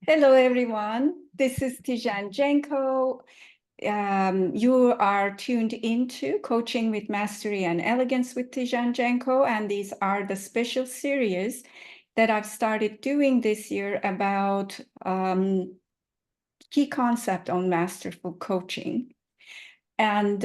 Hello, everyone. This is Tijen Genco. You are tuned into Coaching with Mastery and Elegance with Tijen Genco, and these are the special series that I've started doing this year about key concept on masterful coaching. And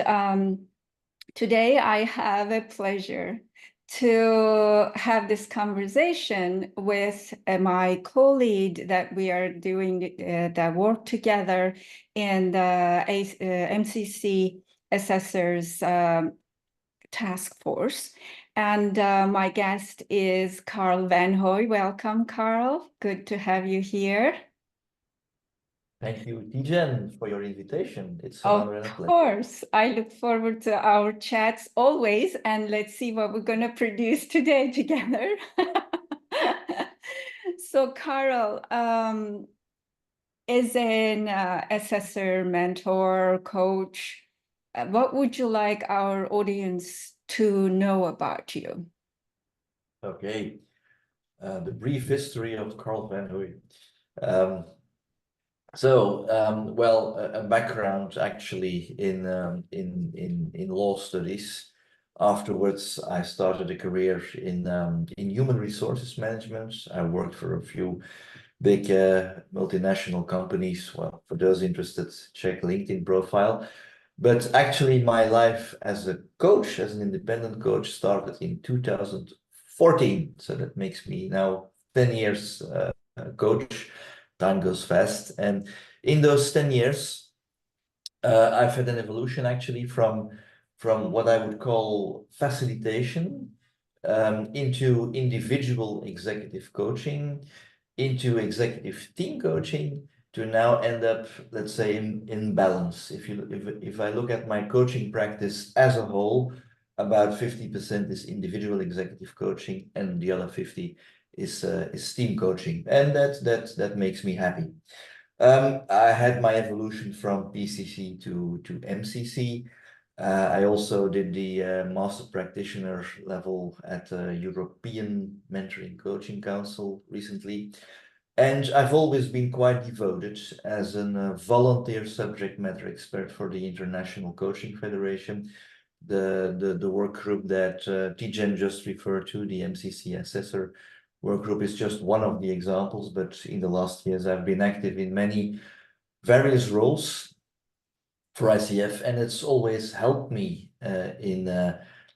today I have a pleasure to have this conversation with my co-lead that we are doing the work together in the MCC assessors task force. And my guest is Karl van Hoey. Welcome, Karl. Good to have you here. Thank you, Tijen, for your invitation. It's an honor and a Of pleasure. course, I look forward to our chats always, and let's see what we're going to produce today together. So, Karl, as an assessor, mentor, coach, what would you like our audience to know about you? Okay, the brief history of Karl van Hoey. Well, a background actually in law studies. Afterwards, I started a career in human resources management. I worked for a few big multinational companies. Well, for those interested, check LinkedIn profile. But actually, my life as a coach, as an independent coach, started in 2014. So that makes me now 10 years coach. Time goes fast. And in those 10 years, I've had an evolution actually from what I would call facilitation into individual executive coaching, into executive team coaching, to now end up, let's say, in balance. If I look at my coaching practice as a whole, about 50% is individual executive coaching, and the other 50 is team coaching, and that makes me happy. I had my evolution from PCC to MCC. I also did the master practitioner level at the European Mentoring Coaching Council recently. And I've always been quite devoted as a volunteer subject matter expert for the International Coaching Federation, the work group that Tijen just referred to, the MCC assessor work group is just one of the examples, but in the last years, I've been active in many various roles for ICF, and it's always helped me in,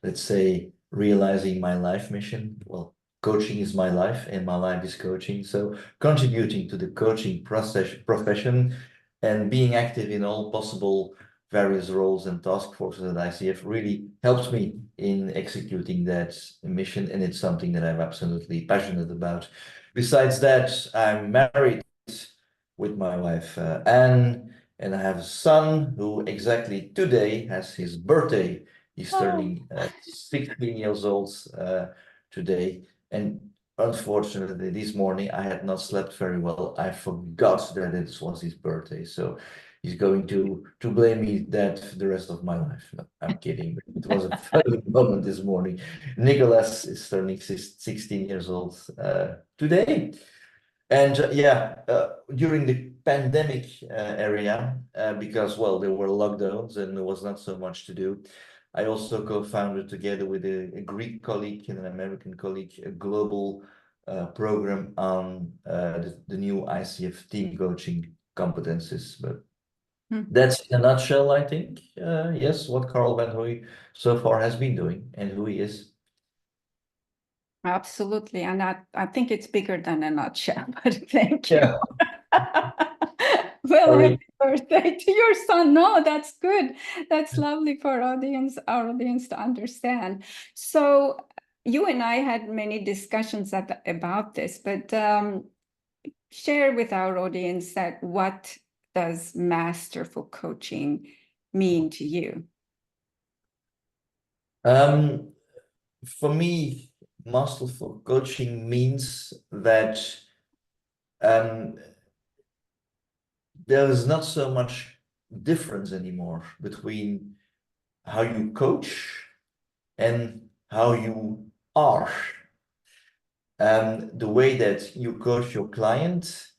let's say, realizing my life mission. Well, coaching is my life, and my life is coaching. So contributing to the coaching process, profession and being active in all possible various roles and task forces at ICF really helps me in executing that mission, and it's something that I'm absolutely passionate about. Besides that, I'm married with my wife Anne, and I have a son who exactly today has his birthday. He's turning 16 years old today, and unfortunately this morning I had not slept very well. I forgot that it was his birthday, so he's going to blame me that the rest of my life. No, I'm kidding. It was a funny moment this morning. Nicholas is turning 16 years old today. And during the pandemic area, because, well, there were lockdowns and there was not so much to do, I also co-founded together with a Greek colleague and an American colleague a global program on the new ICF team coaching competencies. But that's in a nutshell, I think. Yes, what Karl van Hoey so far has been doing and who he is. Absolutely. And I think it's bigger than a nutshell, but thank you. Yeah. Well, Sorry. happy birthday to your son. No, that's good. That's lovely for our audience to understand. So you and I had many discussions about this, but share with our audience that what does masterful coaching mean to you? For me, masterful coaching means that there is not so much difference anymore between how you coach and how you are. The way that you coach your client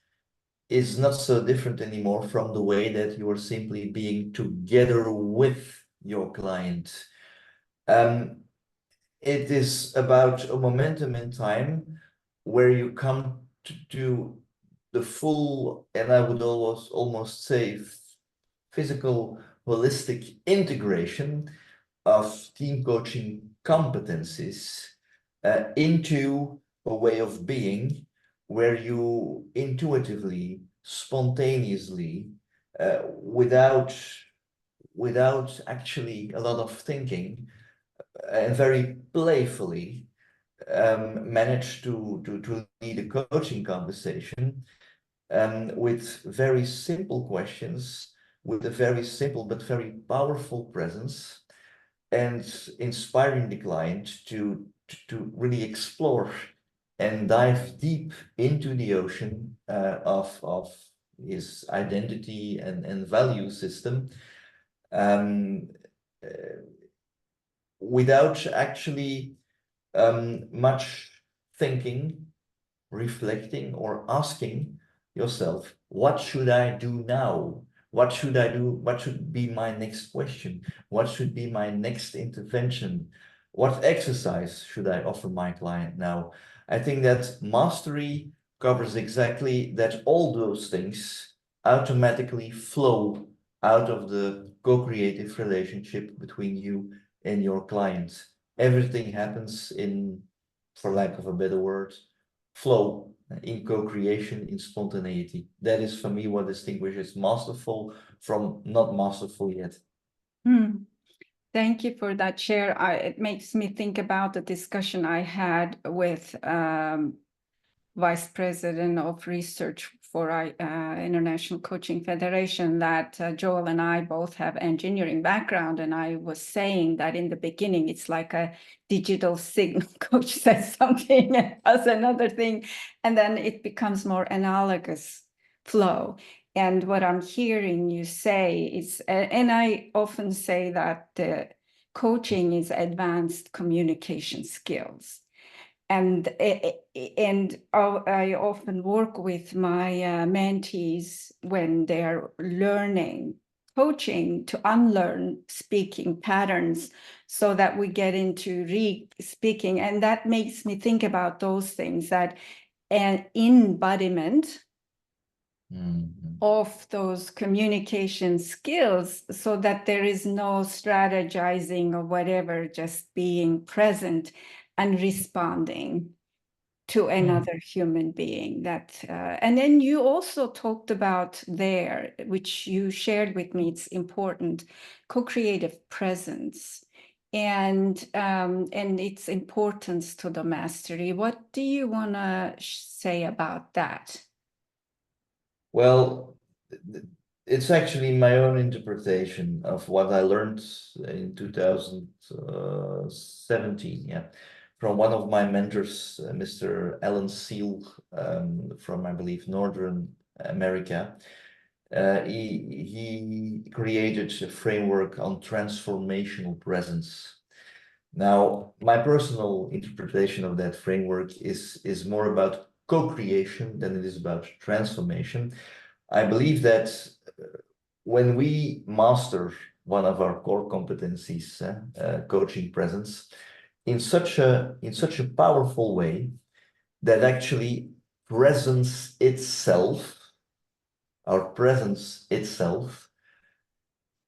is not so different anymore from the way that you are simply being together with your client. It is about a momentum in time where you come to the full, and I would almost say physical holistic integration of team coaching competencies into a way of being where you intuitively, spontaneously, without actually a lot of thinking, and very playfully manage to lead a coaching conversation with very simple questions, with a very simple but very powerful presence, and inspiring the client to really explore and dive deep into the ocean of his identity and value system, um, uh, without actually much thinking, reflecting, or asking yourself, what should I do now? What should I do? What should be my next question? What should be my next intervention? What exercise should I offer my client now? I think that mastery covers exactly that. All those things automatically flow out of the co-creative relationship between you and your client. Everything happens in, for lack of a better word, flow, in co-creation, in spontaneity. That is for me what distinguishes masterful from not masterful yet. Thank you for that share. It makes me think about the discussion I had with Vice President of Research for International Coaching Federation, that Joel and I both have engineering background, and I was saying that in the beginning it's like a digital signal. Coach says something and does another thing, and then it becomes more analogous flow. And what I'm hearing you say is, and I often say that coaching is advanced communication skills. And I often work with my mentees when they're learning coaching to unlearn speaking patterns so that we get into re-speaking. And that makes me think about those things, that an embodiment of those communication skills, so that there is no strategizing or whatever, just being present and responding to another human being. That and then you also talked about there, which you shared with me, it's important, co-creative presence and its importance to the mastery. What do you want to say about that? Well, it's actually my own interpretation of what I learned in 2017, yeah, from one of my mentors, Mr. Alan Seale, from, I believe, Northern America. He created a framework on transformational presence. Now, my personal interpretation of that framework is more about co-creation than it is about transformation. I believe that when we master one of our core competencies, coaching presence, in such a powerful way, that actually presence itself, our presence itself,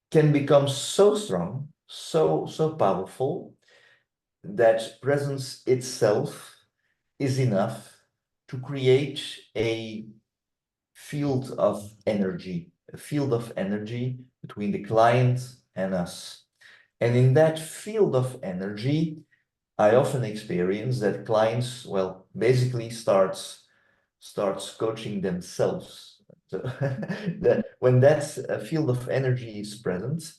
can become so strong, so powerful, that presence itself is enough to create a field of energy, a field of energy between the client and us. And in that field of energy, I often experience that clients, well, basically starts coaching themselves. So when that field of energy is present,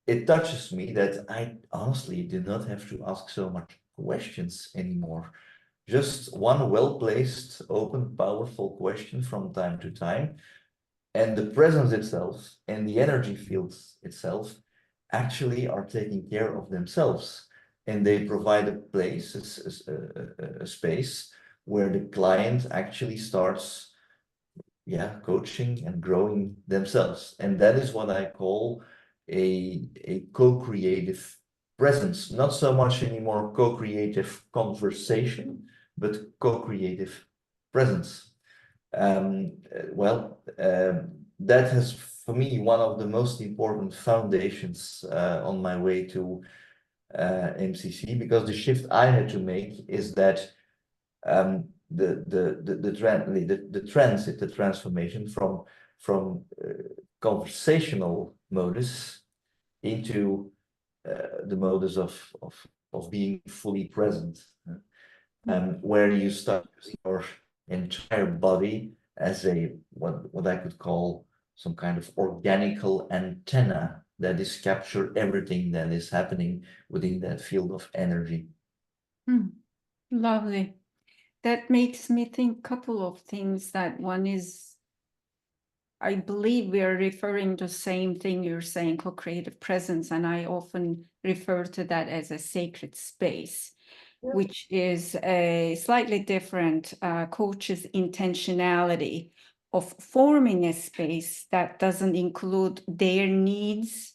it touches me that I honestly do not have to ask so much questions anymore. Just one well-placed, open, powerful question from time to time, and the presence itself and the energy fields itself actually are taking care of themselves, and they provide a place, a space where the client actually starts yeah, coaching and growing themselves. And that is what I call a co-creative presence. Not so much anymore co-creative conversation, but co-creative presence. That has, for me, one of the most important foundations on my way to MCC, because the shift I had to make is that the transit, the transformation from conversational modus into the modus of being fully present, where you start using your entire body as a what I could call some kind of organical antenna that is capture everything that is happening within that field of energy. Lovely. That makes me think a couple of things. That one is, I believe we are referring to the same thing you're saying, co-creative presence, and I often refer to that as a sacred space, which is a slightly different coach's intentionality of forming a space that doesn't include their needs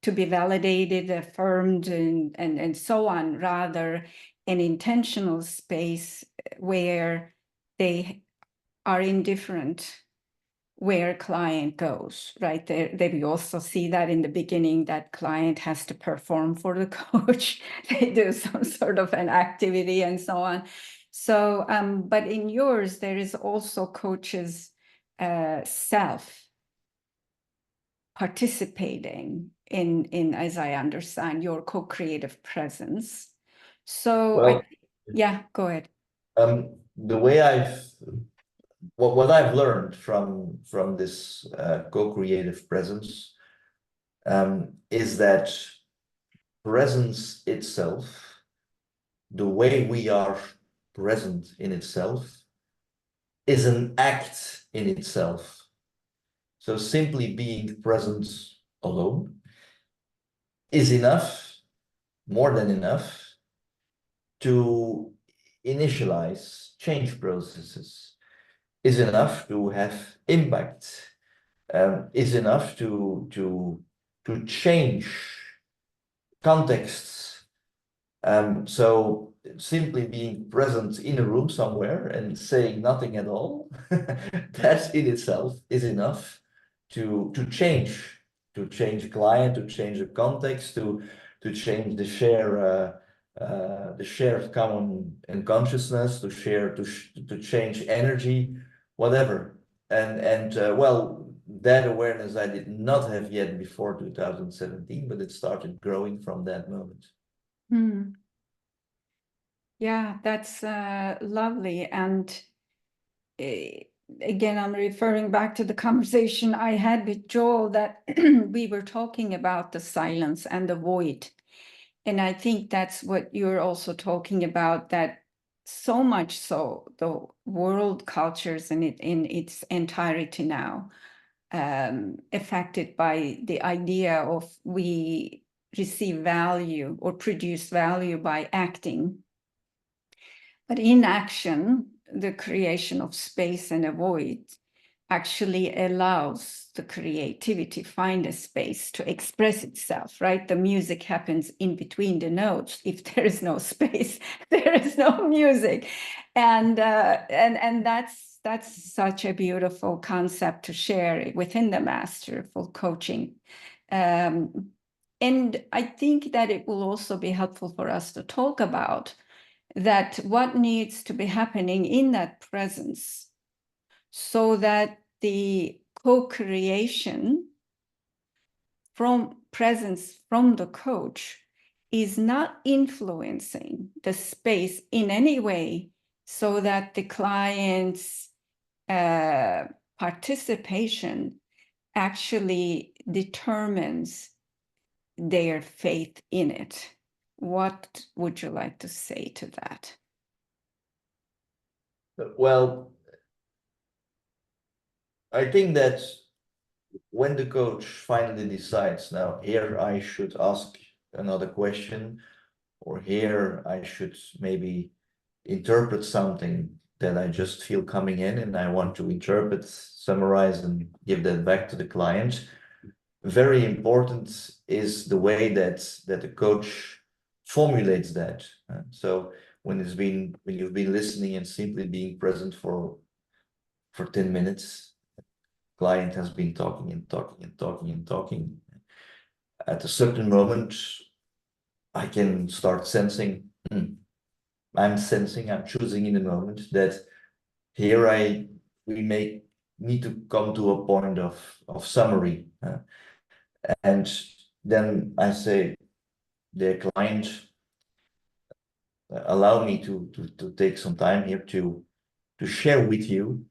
to be validated, affirmed, and so on, rather an intentional space where they are indifferent where client goes, right? They we also see that in the beginning, that client has to perform for the coach. They do some sort of an activity and so on. So, but in yours, there is also coach's self participating in, as I understand, your co-creative presence. So, yeah, go ahead. The way what I've learned from this co-creative presence is that presence itself, the way we are present in itself, is an act in itself. So simply being present alone is enough, more than enough, to initialize change processes, is enough to have impact, is enough to change contexts. So simply being present in a room somewhere and saying nothing at all, that in itself is enough to change a client, to change the context, to change the shared common and consciousness, to change energy, whatever. And well, that awareness I did not have yet before 2017, but it started growing from that moment. Yeah, that's lovely. And again, I'm referring back to the conversation I had with Joel, that we were talking about the silence and the void. And I think that's what you're also talking about, that so much so the world cultures in its entirety now, affected by the idea of we receive value or produce value by acting. But in action, the creation of space and a void actually allows the creativity find a space to express itself, right? The music happens in between the notes. If there is no space, there is no music. And that's such a beautiful concept to share within the masterful coaching. And I think that it will also be helpful for us to talk about that, what needs to be happening in that presence so that the co-creation from presence from the coach is not influencing the space in any way, so that the client's participation actually determines their faith in it. What would you like to say to that? Well, I think that when the coach finally decides, now here I should ask another question, or here I should maybe interpret something that I just feel coming in, and I want to interpret, summarize, and give that back to the client. Very important is the way that the coach formulates that. So when you've been listening and simply being present for 10 minutes, client has been talking and talking and talking and talking. At a certain moment, I can start sensing, I'm choosing in the moment that here we may need to come to a point of summary. And then I say, the client, allow me to take some time here to share with you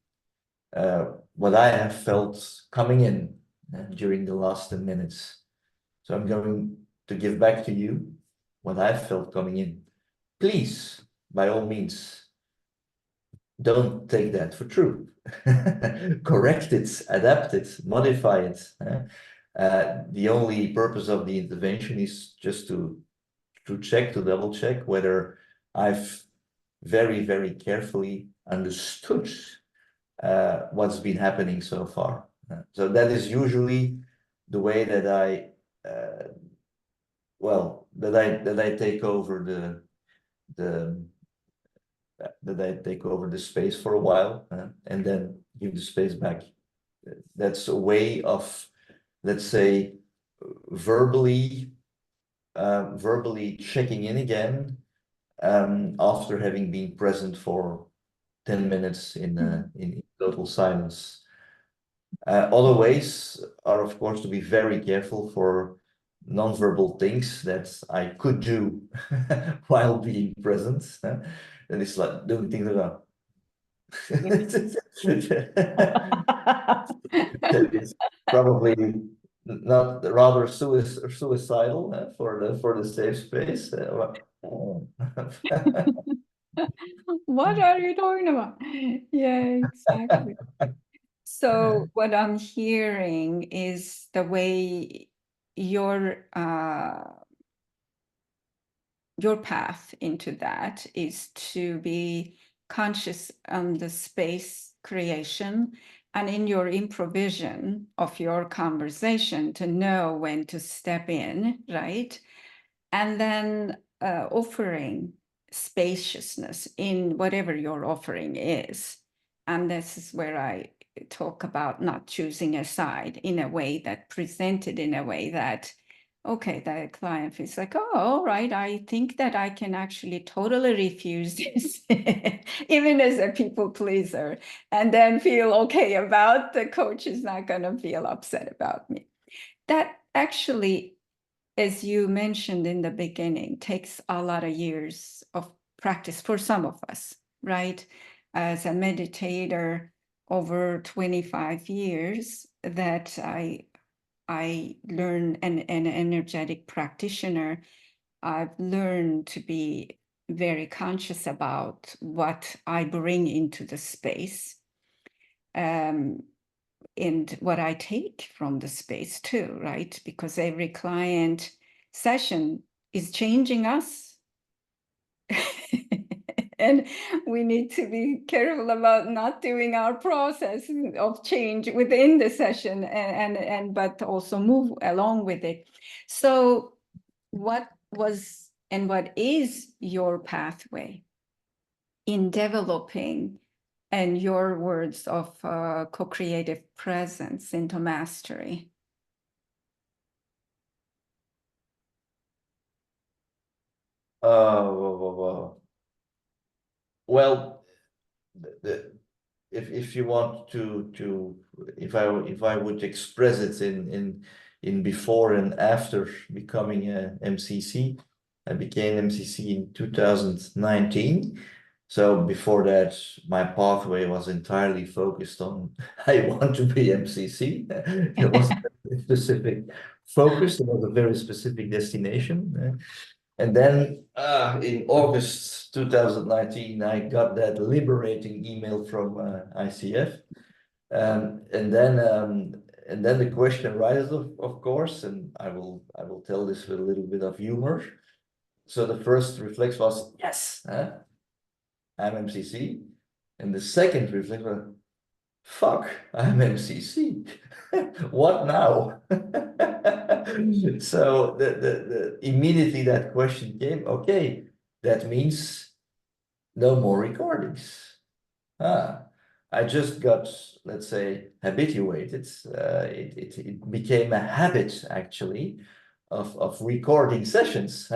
what I have felt coming in during the last 10 minutes. So I'm going to give back to you what I felt coming in. Please, by all means, don't take that for true. Correct it, adapt it, modify it. The only purpose of the intervention is just to check, to double check whether I've very, very carefully understood what's been happening so far. So that is usually the way that I take over the space for a while, and then give the space back. That's a way of, let's say, verbally checking in again after having been present for 10 minutes in total silence. Other ways are, of course, to be very careful for non-verbal things that I could do while being present. And it's like doing things like that. That is probably not rather suicidal for the safe space. What are you talking about? Yeah, exactly. So what I'm hearing is the way your path into that is to be conscious on the space creation and in your improvisation of your conversation to know when to step in, right? And then offering spaciousness in whatever your offering is. And this is where I talk about not choosing a side in a way that presented in a way that, okay, the client feels like, oh, all right, I think that I can actually totally refuse this, even as a people pleaser, and then feel okay about the coach is not going to feel upset about me. That actually, as you mentioned in the beginning, takes a lot of years of practice for some of us, right? As a meditator, over 25 years that I learned, and an energetic practitioner, I've learned to be very conscious about what I bring into the space. And what I take from the space too, right? Because every client session is changing us. And we need to be careful about not doing our process of change within the session and but also move along with it. So what was and what is your pathway in developing, and your words of co-creative presence into mastery? Well, if you want to if I would express it in before and after becoming a MCC, I became MCC in 2019. So before that, my pathway was entirely focused on I want to be MCC. It wasn't a specific focus. It was a very specific destination. And then in August 2019, I got that liberating email from ICF. And then the question arises, of course, and I will tell this with a little bit of humor. So the first reflex was, yes, I'm MCC. And the second reflex was, fuck, I'm MCC. What now? So immediately that question came, okay, that means no more recordings. I just got, let's say, habituated. It became a habit, actually, of recording sessions.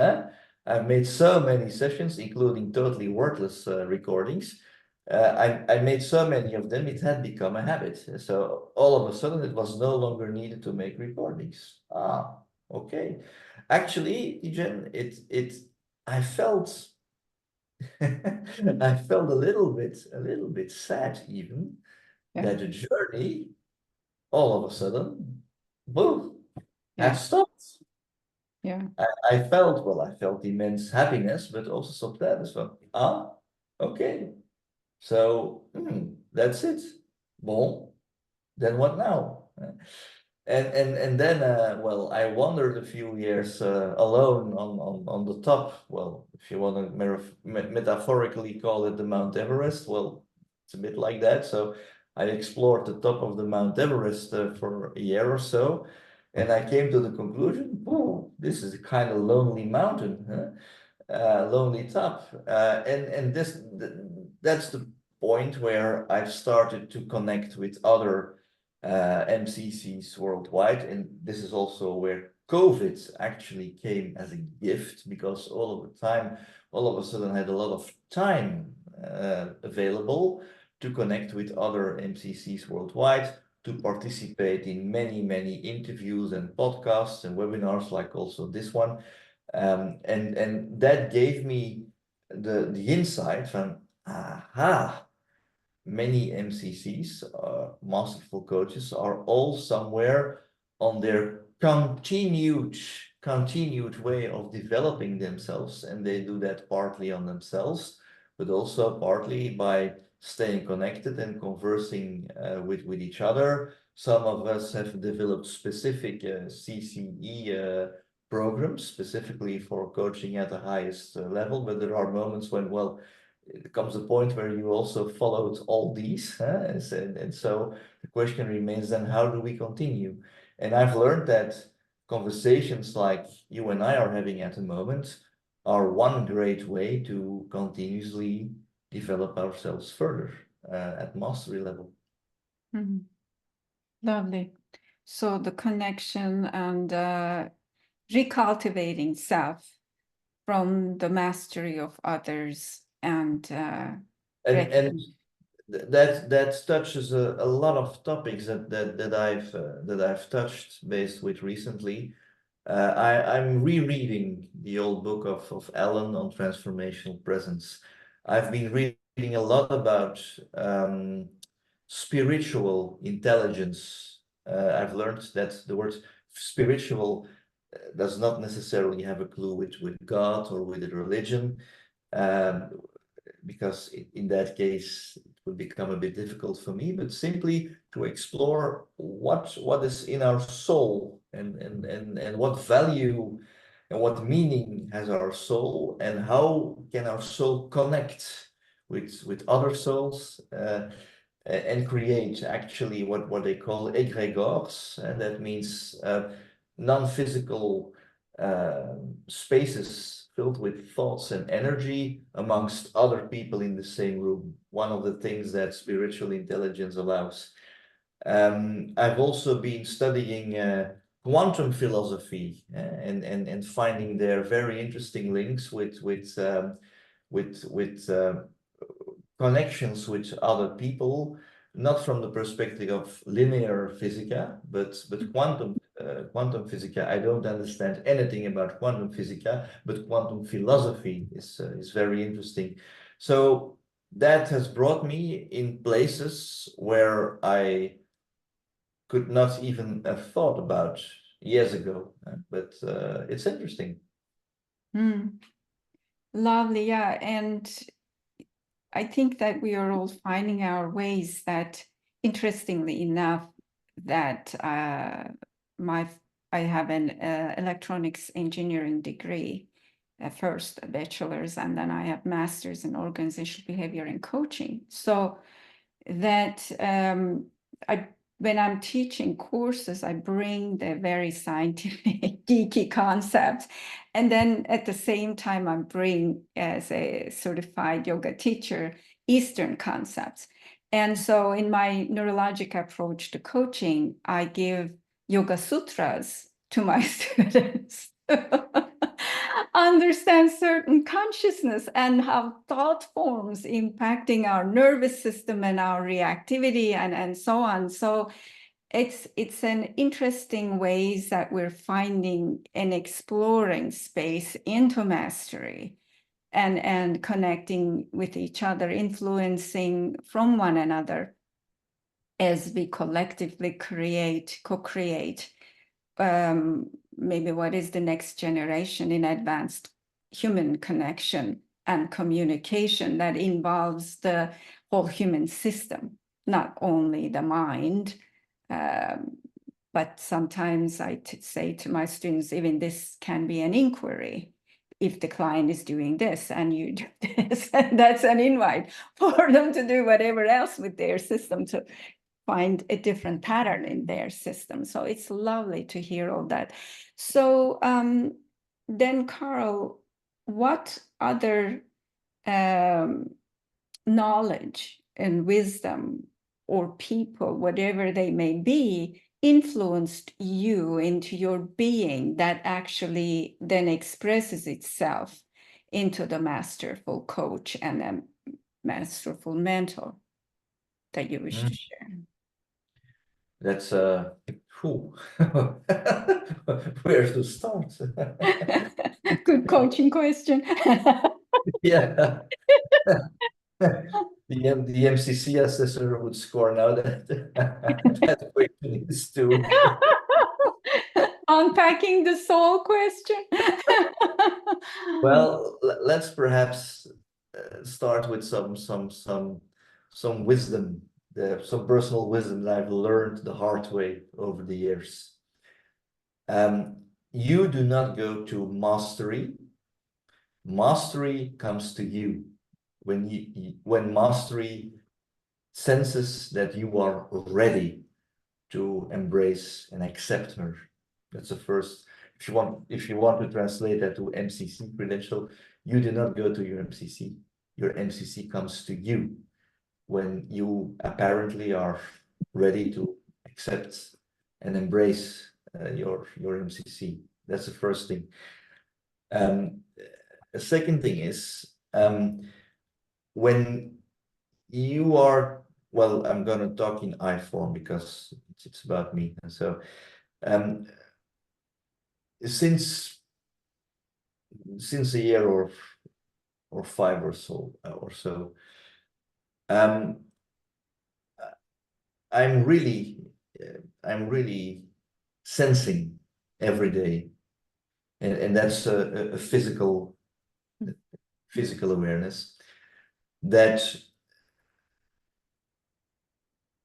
I've made so many sessions, including totally worthless recordings. I made so many of them, it had become a habit. So all of a sudden, it was no longer needed to make recordings. Okay. Actually, Tijen, I felt I felt a little bit sad even Yeah. that the journey all of a sudden, boom, had Yeah. stopped. Yeah. I felt, well, I felt immense happiness, but also some sadness. Okay, so that's it. Bon, then what now? And then well, I wandered a few years alone on the top. Well, if you want to metaphorically call it the Mount Everest, well, it's a bit like that. So I explored the top of the Mount Everest for a year or so, and I came to the conclusion, oh, this is a kind of lonely mountain, huh? Lonely top, and that's the point where I've started to connect with other MCCs worldwide. And this is also where COVID actually came as a gift, because all of a sudden I had a lot of time available to connect with other MCCs worldwide, to participate in many interviews and podcasts and webinars like also this one. And that gave me the insight from, aha, many MCCs, masterful coaches, are all somewhere on their continued way of developing themselves, and they do that partly on themselves, but also partly by staying connected and conversing with each other. Some of us have developed specific CCE programs specifically for coaching at the highest level, but there are moments when, well, it comes a point where you also followed all these, and so the question remains then, how do we continue? And I've learned that conversations like you and I are having at the moment are one great way to continuously develop ourselves further at mastery level. Mhm. Lovely. So the connection and recultivating self from the mastery of others and And that touches a lot of topics that I've touched base with recently. I'm rereading the old book of Alan on transformational presence. I've been reading a lot about spiritual intelligence. I've learned that the word spiritual does not necessarily have a clue with God or with a religion. Um, because in that case it would become a bit difficult for me, but simply to explore what is in our soul, and what value and what meaning has our soul, and how can our soul connect with other souls, and create actually what they call egregores, and that means non-physical spaces filled with thoughts and energy amongst other people in the same room. One of the things that spiritual intelligence allows. I've also been studying quantum philosophy, and finding there very interesting links with connections with other people, not from the perspective of linear physica, but quantum physica. I don't understand anything about quantum physica, but quantum philosophy is very interesting. So that has brought me in places where I could not even have thought about years ago, but it's interesting. Lovely, yeah. And I think that we are all finding our ways that, interestingly enough, that I have an electronics engineering degree. first a bachelor's, and then I have master's in organizational behavior and coaching. So that when I'm teaching courses, I bring the very scientific, geeky concepts. And then at the same time, I bring, as a certified yoga teacher, Eastern concepts. And so in my neurologic approach to coaching, I give yoga sutras to my students. Understand certain consciousness and how thought forms impacting our nervous system and our reactivity and so on. So it's an interesting ways that we're finding and exploring space into mastery and connecting with each other, influencing from one another as we collectively co-create maybe what is the next generation in advanced human connection and communication that involves the whole human system, not only the mind. But sometimes I say to my students, even this can be an inquiry. If the client is doing this and you do this, and that's an invite for them to do whatever else with their system to find a different pattern in their system. So it's lovely to hear all that. So then, Karl, what other knowledge and wisdom or people, whatever they may be, influenced you into your being that actually then expresses itself into the masterful coach and a masterful mentor that you wish to share? That's whew. Where to start? Good coaching question. Yeah. The MCC assessor would score now that that question is too. Unpacking the soul question. Well, let's perhaps start with some wisdom, some personal wisdom that I've learned the hard way over the years. You do not go to mastery. Mastery comes to you. When mastery senses that you are ready to embrace and accept her. That's the first. If you want to translate that to MCC credential, you do not go to your MCC. Your MCC comes to you when you apparently are ready to accept and embrace your MCC. That's the first thing. The second thing is when you are, well, I'm going to talk in I form because it's about me. And so since a year or five or so, I'm really sensing every day, and that's a physical awareness that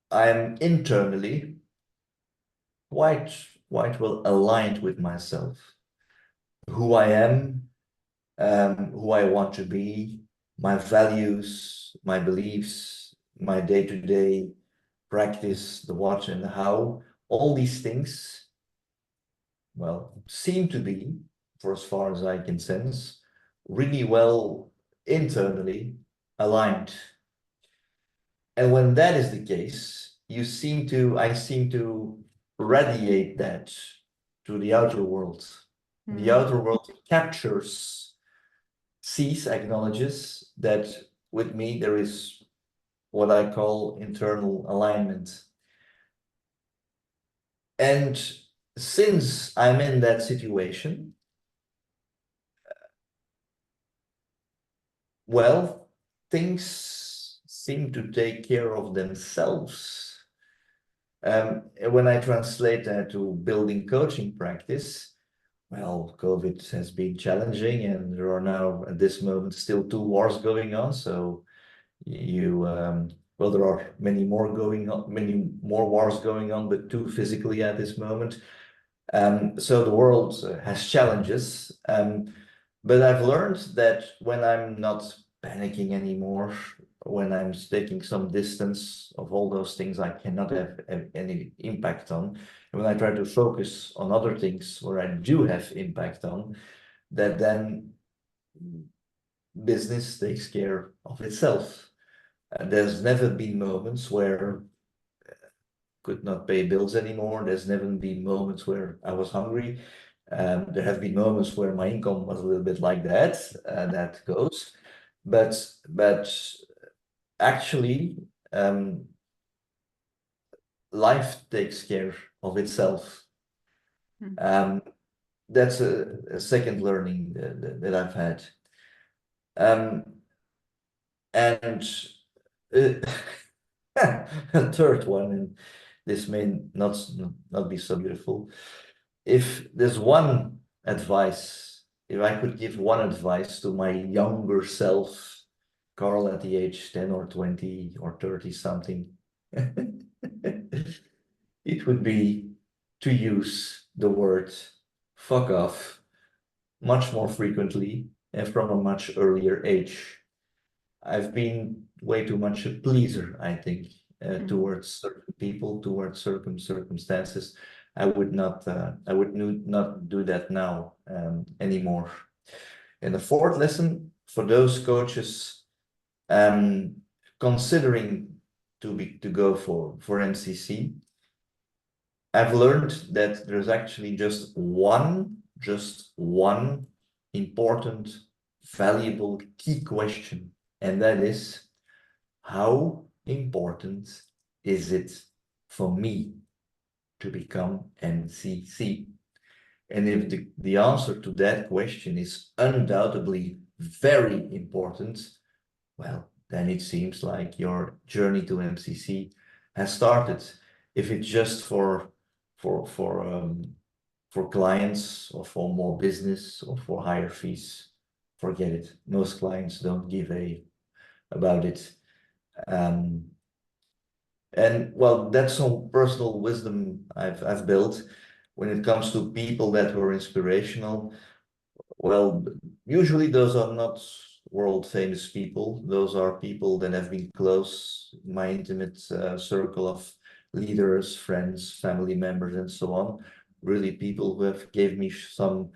I'm internally quite well aligned with myself, who I am, who I want to be, my values, my beliefs, my day-to-day practice, the what and the how, all these things, well, seem to be, for as far as I can sense, really well internally aligned. And when that is the case, I seem to radiate that to the outer world. The outer world captures, sees, acknowledges that with me there is what I call internal alignment. And since I'm in that situation, well, things seem to take care of themselves. When I translate that to building coaching practice, well, COVID has been challenging, and there are now at this moment still 2 wars going on. So well, there are many more wars going on, but 2 physically at this moment. So the world has challenges, But I've learned that when I'm not panicking anymore, when I'm taking some distance of all those things I cannot have any impact on, and when I try to focus on other things where I do have impact on, that then business takes care of itself. There's never been moments where could not pay bills anymore. There's never been moments where I was hungry. There have been moments where my income was a little bit like that. That goes, but actually, life takes care of itself. That's a second learning that I've had. And a third one, and this may not be so beautiful. If there's one advice, if I could give one advice to my younger self, Karl at the age 10 or 20 or 30 something, it would be to use the word fuck off much more frequently and from a much earlier age. I've been way too much a pleaser, I think, towards certain people, towards certain circumstances. I would not do that now anymore. And the fourth lesson for those coaches considering to go for MCC, I've learned that there's actually just one important, valuable, key question, and that is, how important is it for me to become MCC? And if the answer to that question is undoubtedly very important, well, then it seems like your journey to MCC has started. If it's just for clients or for more business or for higher fees, forget it. Most clients don't give a about it. And well, that's some personal wisdom I've built when it comes to people that were inspirational. Well, usually those are not world famous people. Those are people that have been close, my intimate circle of leaders, friends, family members, and so on. Really people who have gave me some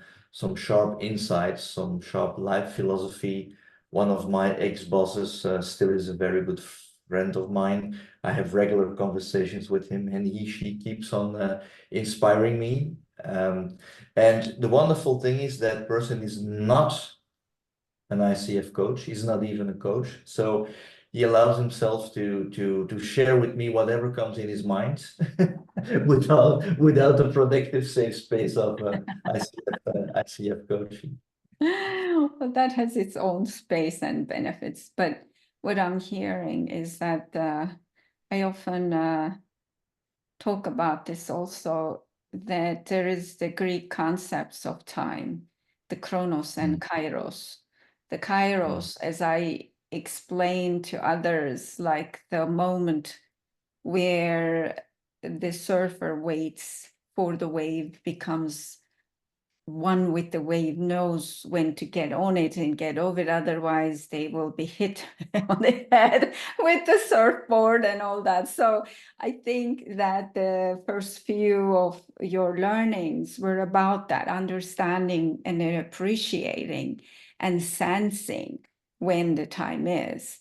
sharp insights, some sharp life philosophy. One of my ex-bosses still is a very good friend of mine. I have regular conversations with him, and she keeps on inspiring me. And the wonderful thing is that person is not an ICF coach. He's not even a coach. So he allows himself to share with me whatever comes in his mind without a protective safe space of ICF coaching. Well, that has its own space and benefits. But what I'm hearing is that I often talk about this also, that there is the Greek concepts of time, the chronos and kairos. The kairos, as I explain to others, like the moment where the surfer waits for the wave, becomes one with the wave, knows when to get on it and get over it. Otherwise, they will be hit on the head with the surfboard and all that. So I think that the first few of your learnings were about that, understanding and then appreciating and sensing when the time is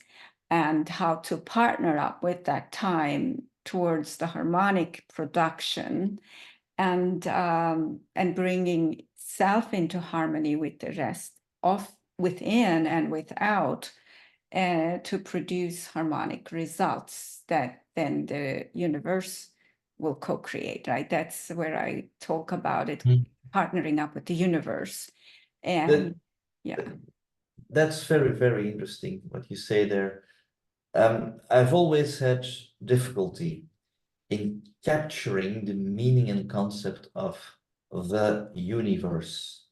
and how to partner up with that time towards the harmonic production and bringing self into harmony with the rest of within and without to produce harmonic results that then the universe will co-create, right? That's where I talk about it, partnering up with the universe. And That's very, very interesting what you say there. I've always had difficulty in capturing the meaning and concept of the universe.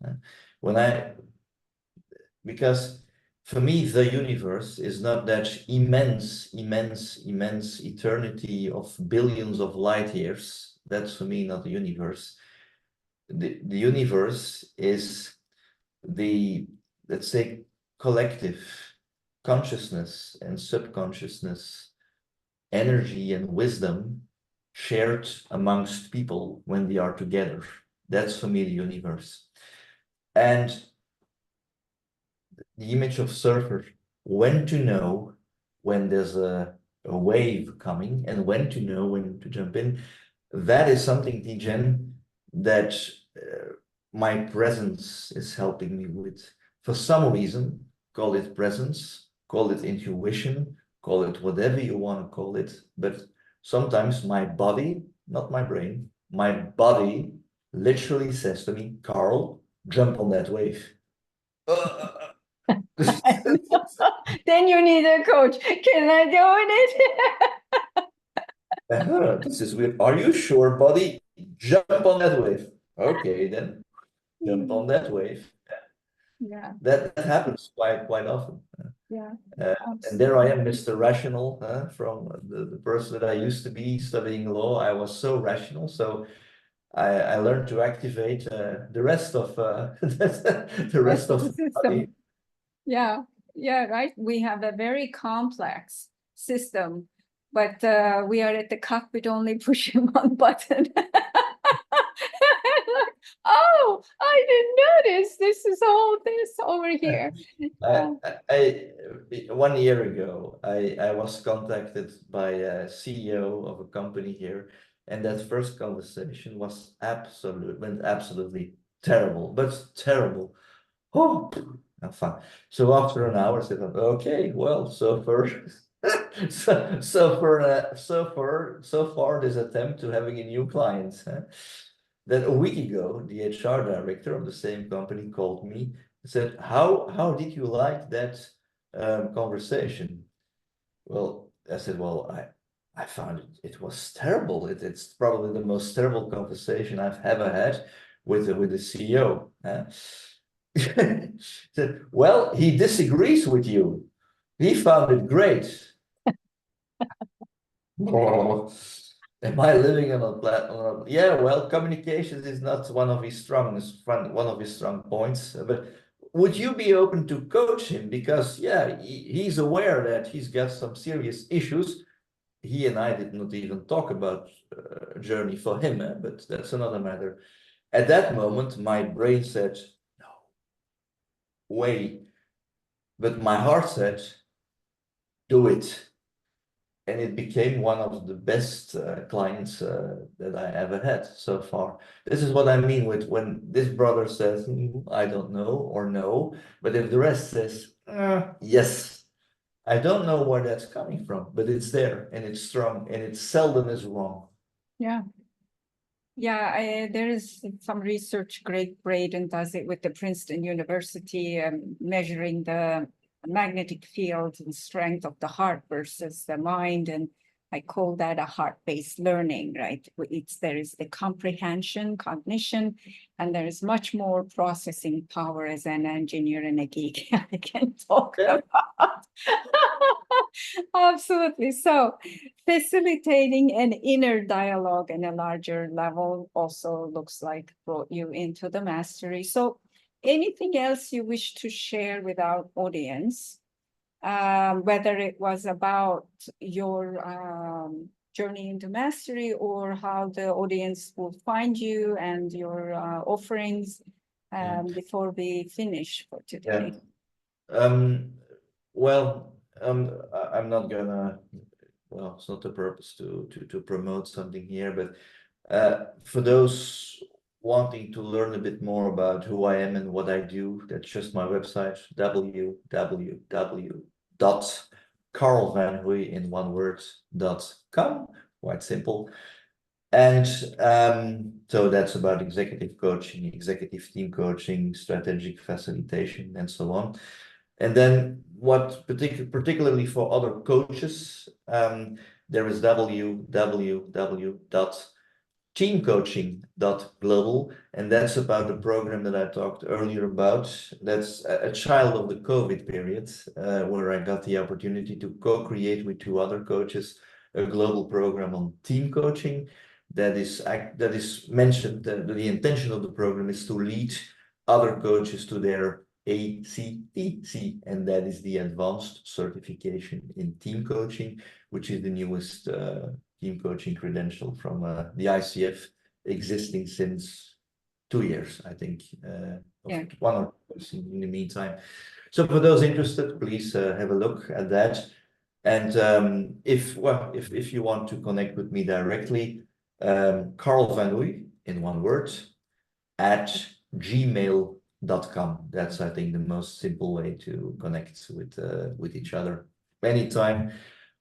Because for me, the universe is not that immense eternity of billions of light years. That's for me not the universe. The universe is the let's say, collective consciousness and subconsciousness, energy and wisdom shared amongst people when they are together. That's for me the universe. And the image of surfer, when to know when there's a wave coming and when to know when to jump in. That is something, Tijen, that my presence is helping me with. For some reason, call it presence, call it intuition, call it whatever you want to call it. But sometimes my body, not my brain, my body literally says to me, Karl, jump on that wave. Then you need a coach. Can I do it? This is weird. Are you sure, buddy? Jump on that wave. Okay, then jump on that wave. Yeah, That happens quite often. yeah, And there I am, absolutely. Mr. Rational, from the person that I used to be studying law. I was so rational, so I learned to activate the rest of the rest Rest of of the the body. system. Yeah, yeah, right. We have a very complex system, but we are at the cockpit only pushing one button. Oh, I didn't notice. This is all this over here. I 1 year ago, I was contacted by a CEO of a company here, and that first conversation went absolutely terrible, but terrible. Oh, fun. So after an hour, I said, okay, well, so far, this attempt to having a new client. Huh? Then a week ago, the HR director of the same company called me and said, how did you like that conversation? Well, I said, well, I found it was terrible. It's probably the most terrible conversation I've ever had with the CEO. Huh? Said, well, he disagrees with you. He found it great. Oh, am I living on a platform? Yeah, well, communications is not one of his strong points. But would you be open to coach him? Because yeah, he's aware that he's got some serious issues. He and I did not even talk about a journey for him, but that's another matter. At that moment, my brain said, no way. But my heart said, do it. And it became one of the best clients that I ever had so far. This is what I mean with when this brother says, I don't know or no, but if the rest says, yes, I don't know where that's coming from, but it's there and it's strong and it seldom is wrong. Yeah. Yeah, there is some research. Great Braden does it with the Princeton University, measuring the magnetic field and strength of the heart versus the mind. And I call that a heart-based learning, right? There is the comprehension, cognition, and there is much more processing power as an engineer and a geek I can talk Yeah. about. Absolutely. So facilitating an inner dialogue in a larger level also looks like brought you into the mastery. So anything else you wish to share with our audience, whether it was about your journey into mastery or how the audience will find you and your offerings before we finish for today? Yeah. Um, well, I'm not gonna, well, it's not the purpose to promote something here, but for those wanting to learn a bit more about who I am and what I do, that's just my website, www.karlvanhoey in one word.com. Quite simple. And so that's about executive coaching, executive team coaching, strategic facilitation, and so on. And then what particularly for other coaches, there is www.teamcoaching.global, and that's about the program that I talked earlier about. That's a child of the COVID period, where I got the opportunity to co-create with two other coaches a global program on team coaching. That is mentioned. The intention of the program is to lead other coaches to their ACTC, and that is the Advanced Certification in Team Coaching, which is the newest team coaching credential from the ICF, existing since 2 years, I think. Yeah. 1 or 2 years in the meantime. So for those interested, please have a look at that. And if you want to connect with me directly, Karl van Hoey, in one word, at gmail.com. That's, I think, the most simple way to connect with each other anytime.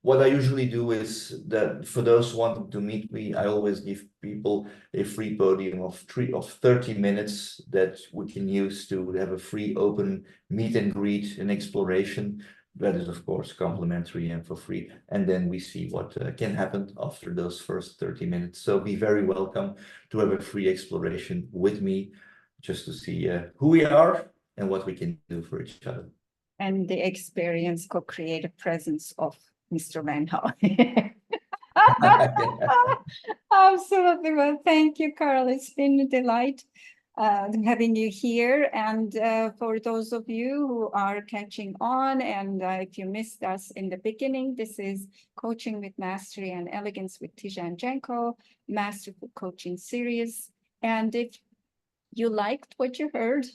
What I usually do is that for those wanting to meet me, I always give people a free podium of 30 minutes that we can use to have a free open meet and greet and exploration. That is, of course, complimentary and for free. And then we see what can happen after those first 30 minutes. So be very welcome to have a free exploration with me, just to see who we are and what we can do for each other. And the experience co-create a presence of Mr. Van Hoey. Absolutely. Well, thank you, Karl. It's been a delight having you here. And for those of you who are catching on, and if you missed us in the beginning, this is Coaching with Mastery and Elegance with Tijen Genco, Masterful Coaching Series. And if you liked what you heard,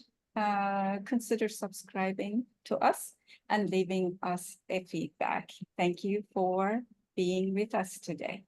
consider subscribing to us and leaving us a feedback. Thank you for being with us today.